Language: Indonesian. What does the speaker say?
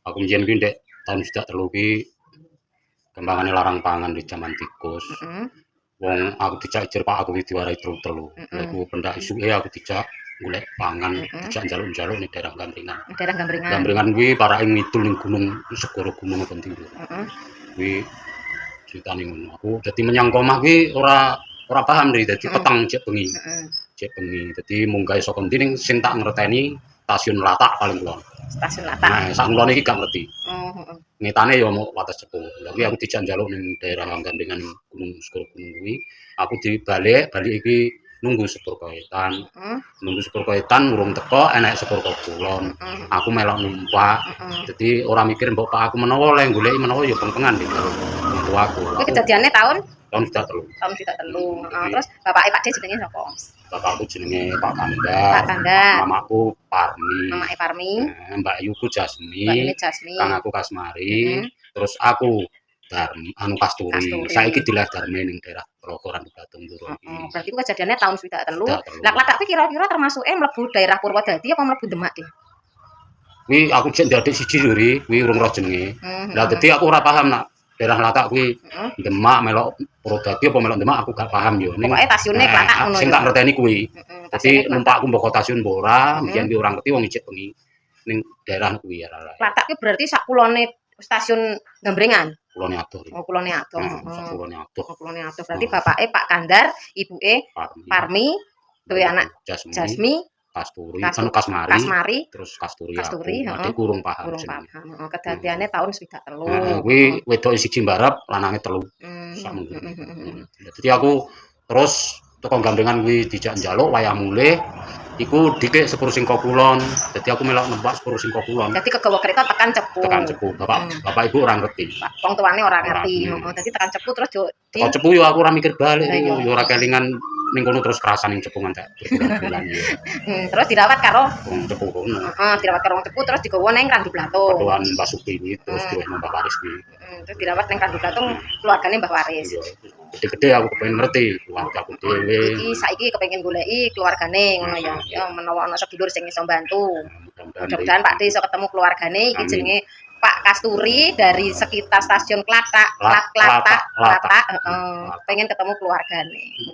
Aku mbiyen kuwi ndek tahun 3 ki kembangane larang pangan di jaman tikus. Wong aku dijak jer Pak aku diwarai telu-telu. Lha iku pendak isuke aku dijak golek pangan, dijak njaluk-njaluk ning daerah Gambringan. Daerah Gambringan. Gambringan kuwi parake ngidul ning gunung segara gunung apa ndi. Kuwi ceritane ngono. Aku dadi menyang Komah kuwi ora paham dadi peteng jek bengi. Jek bengi. Dadi munggah saka ndi ning sing tak ngerteni stasiun Latak paling kulon. Stasiun Latak. Nah, sak mulane iki gak ngerti. Oh, heeh. Ngetane ya mau wates cepu. Lah kuwi aku dijak njaluk ning daerah Gambringan gunung segara gunung kuwi. Aku balik iki nunggu sepur kaetan. Nunggu sepur kaetan urung teko enek sepur kulon. Aku melok numpak. Dadi ora mikir mbok Pak aku menawa oleh goleki menawa ya pengpengan di karo wong tuaku. Kuwi kejadiane tahun 3. Tahun 3. Terus bapake Pak D jenenge sapa? Bapakku jenenge Pak Kandar. Pak Kandar. Mamaku Parmi. Mamake Parmi. Mbak Yuku Jasmi. Mbak Jasmi. Kang aku Kasmari. Terus aku Kasturi. Saiki dileh Darme ning daerah Prokoran Batung Ndoro iki. Berarti ku kejadiannya tahun 3. Lah Klatak kuwi kira-kira termasuk mlebu daerah Purwodadi apa mlebu Demak, Dik? Kuwi aku jek ndadik siji lho ri, kuwi urung roh jenenge. Lah dadi aku ora paham nak daerah Latak kuwi Demak melok Purwodadi apa melok Demak aku gak paham yo. Pokoke stasiune Klatak ngono. Sing tak ngerteni kuwi. Dadi numpakku mbok stasiun mbok ora, mbiyen kuwi ora ngerti wong ijek bengi ning daerah kuwi ya. Klatak kuwi berarti sak kulone stasiun Gambringan. Kulone adoh. Oh, kulone adoh. Kulone adoh. Kulone adoh. Berarti bapake Pak Kandar, ibuke Parmi, duwe anak Jasmi, Kasturi, Kasmari, terus Kasturi. Adek kurung paham. Kedadiane tahun 3. Kuwi wedoke siji mbarep, lanange 3. Jadi aku terus teko Gambringan kuwi dijak njaluk wayah mulih. Iku dikek sepur singko kulon. Jadi aku melok numpak sepur singko kulon. Jadi kegawa kereta tekan Cepu. Bapak ibu ora ngerti. Wong tuane ora ngerti. Dadi tekan Cepu terus yo Tekan Cepu yo aku ora mikir balik yo ora kelingan ning kono terus kerasan ning Cepu ngantek bulan-bulan. Terus dirawat karo wong Cepu kono. Dirawat karo wong Cepu terus digawa ning Randu Blatung. Ketuaan Mbah Supi kuwi terus diweh Mbah Waris kuwi. Terus dirawat ning Randu Blatung keluargane Mbah Waris. Gede-gede aku kepengin ngerti keluargaku dhewe. Iki saiki kepengin goleki keluargane ngono ya. Ya menawa ana sedulur sing iso bantu. Mudah-mudahan Pak D iso ketemu keluargane iki jenenge Pak Kasturi dari sekitar stasiun Klatak, pengen ketemu keluargane.